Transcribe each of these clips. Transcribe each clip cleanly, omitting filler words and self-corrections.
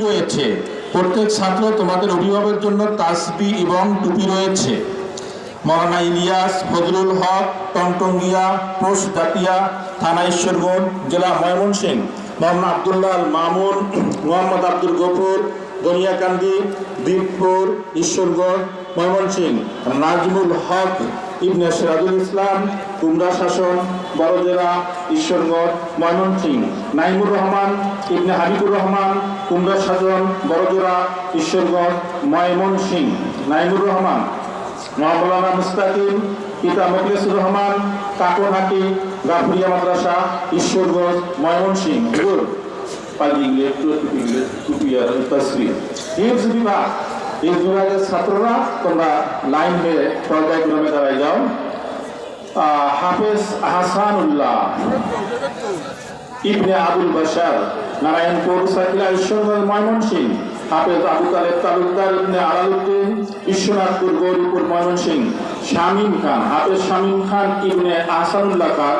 রয়েছে। প্রত্যেক ছাত্র তোমাদের অভিভাবকের জন্য তাসবি এবং টুপি রয়েছে। মৌলানা ইলিয়াস ফজলুল হক, টংটঙ্গিয়া, পোস্ট জাতিয়া, থানা ঈশ্বরগঞ্জ, জেলা ময়মনসিংহ। মৌলানা আব্দুল্লাহ আল মামুন, মোহাম্মদ আব্দুল গফুর, দনিয়াকান্দি, দীপপুর, ঈশ্বরগঞ্জ, ময়মনসিংহ। নাজমুল হক ইবনে সিরাজুল ইসলাম, কুমড়া শাসন, বড়জেলা, ঈশ্বরগঞ্জ, ময়মনসিংহ। নাইমুর রহমান ইবনে হাবিবুর রহমান, কুমড়া শাসন, বড়জেলা, ঈশ্বরগঞ্জ, ময়মনসিংহ। নাইমুর রহমান। মৌলানা মুস্তাকিম পিতা মুখলিসুর রহমান, কাকনহাটি, গাফুরিয়া মাদ্রাসা, ঈশ্বরগঞ্জ, ময়মনসিংহ। বিভাগের ছাত্ররা তোমরা লাইন হয়ে পর্যায়ক্রমে দাঁড়ায় যাও। হাফেজ আহসানুল্লাহ ইবনে আবুল বাশার, নারায়ণপুর, সাকিলা, ঈশ্বরগঞ্জ, ময়মনসিংহ। হাফেজ আবু তালেব তালুকদার ইবনে আলাউদ্দিন, বিশ্বনাথপুর, গৌরীপুর, ময়মনসিংহ। শামীম খান, হাফেজ শামীম খান ইবনে আহসানুল্লাহ খান,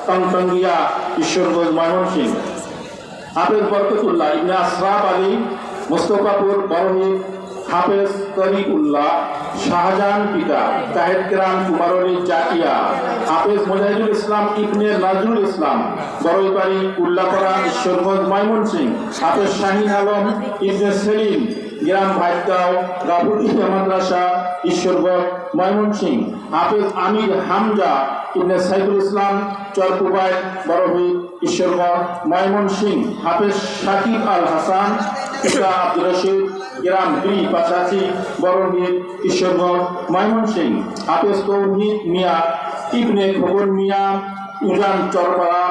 টংটঙ্গিয়া, ঈশ্বরগঞ্জ, ময়মনসিংহ। হাফেজ বরকতুল্লাহ ইবনে আশরাফ আলী, মোস্তফাপুর, বরহিদ। হাফেজ তরিকুল্লাহ শাহজাহান পিতা, তাহের কেরাম, কুমারলী, জাকিয়া। হাফেজ মুজাহিদুল ইসলাম ইবনে নজরুল ইসলাম, বড়ইবাড়ি, উল্লাপাড়া, ঈশ্বরগঞ্জ, ময়মনসিংহ। হাফেজ শাহিন আলম ইবনে সেলিম, গ্রাম ভাইগাঁও, গাফুরিয়া মাদ্রাসা, ঈশ্বরগঞ্জ, ময়মনসিংহ। হাফেজ আমির হামজা ইবনে সাইদুল ইসলাম, চরকুবাই, বড়হিদ, ঈশ্বরগঞ্জ, ময়মনসিংহ। হাফেজ শাকিব আল হাসান পিতা আব্দুর রশিদ, গ্রাম বি পাশাচি, বড়হিদ, ঈশ্বরগঞ্জ, ময়মনসিংহ। হাফেজ তৌহিদ মিয়া ইবনে খোকন মিয়া, উজান, চরপাড়া,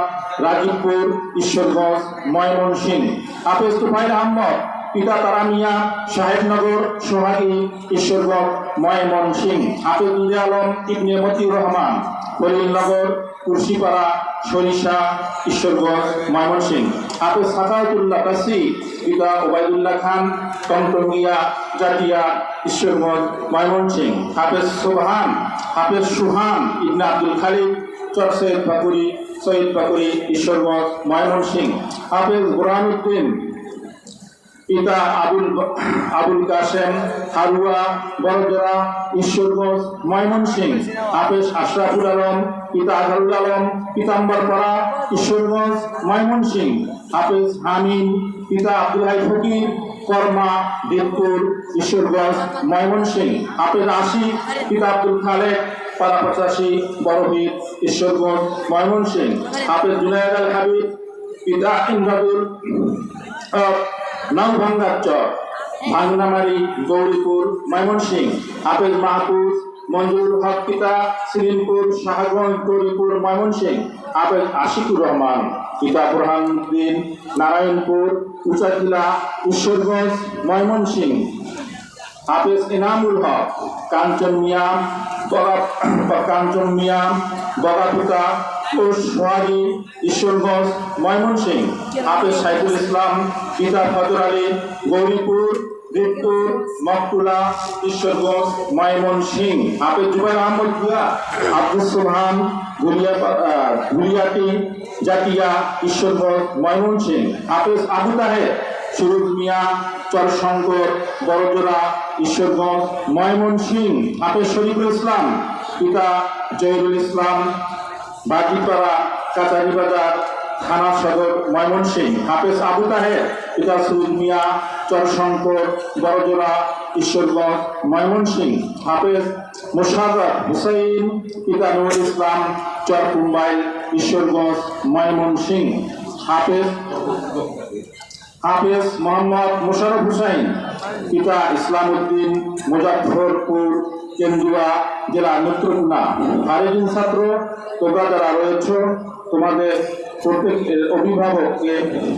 রাজীবপুর, ঈশ্বরগঞ্জ, ময়মনসিংহ। হাফেজ তুফাইল আহমদ পিতা তারা মিয়া, সাহেবনগর, সোহাগী, ঈশ্বরগঞ্জ, ময়মনসিংহ। হাফেজ উজে আলম ইবনে মতিউর রহমান, খলিলনগর, কুর্শিপাড়া, সরিষা, ঈশ্বরগঞ্জ, ময়মনসিংহ। হাফেজ সাখাওয়াতুল্লাহ কাসি পিতা ওবায়দুল্লাহ খান, টংটঙ্গিয়া, জাতিয়া, ঈশ্বরগঞ্জ, ময়মনসিংহ। হাফেজ সুহান ইবনে আব্দুল খালিদ, চর সৈয়দ পাকুড়ি, ঈশ্বরগঞ্জ, ময়মনসিংহ। হাফেজ বুরহানুদ্দিন পিতা আবুল কাসেম, হারুয়া, বড়জোড়া, ঈশ্বরগঞ্জ, ময়মনসিংহ। হাফেজ আশরাফুল আলম পিতা আজহারুল আলম, পিতাম্বরপাড়া, ঈশ্বরগঞ্জ, ময়মনসিংহ। হাফেজ হামিম পিতা আব্দুল হাই ফকির, কর্মা, দেবপুর, ঈশ্বরগঞ্জ, ময়মনসিংহ। হাফেজ আশিক পিতা আব্দুল খালেক, পাড়াপচাশি, বড়হিদ, ঈশ্বরগঞ্জ, ময়মনসিংহ। হাফেজ জুনায়েদ আল হাবিব পিতা ইমদাদুল নাওভাঙ্গার চর, ভাঙ্গনামারি, গৌরীপুর, ময়মনসিংহ। হাফেজ মাহফুজ মঞ্জুর হক পিতা সিলিমপুর, শাহগঞ্জ, গৌরীপুর, ময়মনসিংহ। হাফেজ আশিকুর রহমান পিতা বুরহানুদ্দিন, নারায়ণপুর, উচাকিলা, ঈশ্বরগঞ্জ, ময়মনসিংহ। হাফেজ ইনামুল হক কাঞ্চন মিয়া, বগাপুতা, সোহাগী, ঈশ্বরগঞ্জ, ময়মনসিংহ। হাফেজ সাইফুল ইসলাম পিতা ফজর আলী, গৌরীপুর, দীপপুর, মকতুলা, ঈশ্বরগঞ্জ, ময়মনসিংহ। হাফেজ জুবাইর আহমদ ভুয়া, আব্দুল সোবহান, গুলিয়াটি, জাতিয়া, ঈশ্বরগঞ্জ, ময়মনসিংহ। হাফেজ আবু তাহের সুরুজ মিয়া, চরশঙ্কর, বড়জোড়া, ঈশ্বরগঞ্জ, ময়মনসিংহ। হাফেজ শরীফুল ইসলাম পিতা জহিরুল ইসলাম, বাজিপাড়া, কাচারিবাজার, থানা সদর, ময়মনসিংহ। হাফেজ আবু তাহের পিতা সুরুজ মিয়া, চরশঙ্কর, বড়জোড়া, ঈশ্বরগঞ্জ, ময়মনসিংহ। হাফেজ মোশাররফ হুসাইন পিতা নুরুল ইসলাম, চরকুম্বাইল, ঈশ্বরগঞ্জ, ময়মনসিংহ। হাফেজ মোহাম্মদ মোশাররফ হুসাইন পিতা ইসলাম উদ্দিন, মুজাফফরপুর, কেন্দুয়া, জেলা নেত্রকোনা। খারিজিন ছাত্র তোমরা যারা রয়েছ, তোমাদের প্রত্যেক অভিভাবককে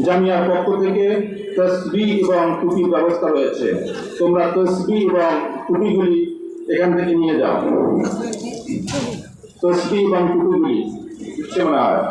জামিয়ার পক্ষ থেকে তসবিহ এবং টুপির ব্যবস্থা রয়েছে। তোমরা তসবিহ এবং টুপিগুলি এখান থেকে নিয়ে যাও। তসবিহ এবং টুপিগুলি মনে হয়